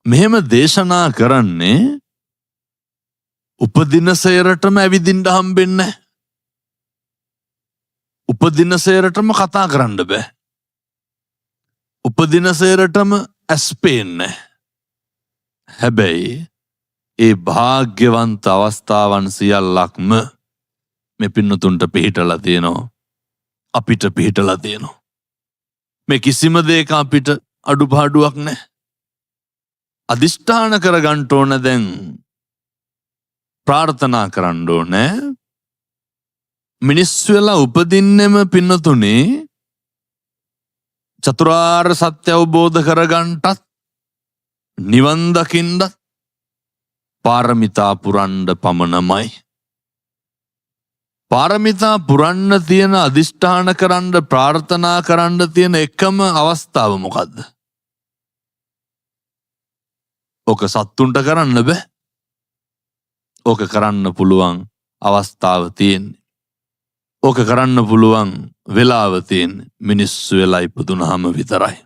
මෙහෙම දේශනා කරන්නේ උපදින සේරටම ඇවිදින්න හම්බෙන්නේ නැහැ. උපදින සේරටම කතා කරන්න බෑ. උපදින සේරටම ඇස් පේන්නේ. හැබැයි ඒ භාග්‍යවන්ත අවස්ථාවන් සියල්ලක්ම මේ පින්නතුන්ට පිහිටලා තියෙනවා. අපිට පිහිටලා තියෙනවා. මේ කිසිම දෙයක අපිට අඩුපාඩුවක් නැහැ. අදිෂ්ඨාන කරගන්න ඕන දැන්. ප්‍රාර්ථනා කරන්න ඕනේ. මිනිස්සු වෙලා උපදින්නෙම පින්නතුනේ චතුරාර්ය සත්‍ය අවබෝධ කරගන්නටත් නිවන් දකින්නත් පාරමිතා පුරන්න පමණමයි. පාරමිතා පුරන්න තියෙන අදිෂ්ඨාන කරන්න ප්‍රාර්ථනා කරන්න තියෙන එකම අවස්ථාව මොකද්ද? ඕක සත්තුන්ට කරන්න බෑ. ඕක කරන්න පුළුවන් අවස්ථාව තියෙන්නේ. ඕක කරන්න පුළුවන් වෙලාව තියෙන්නේ මිනිස්සු වෙලා ඉපදුනහම විතරයි.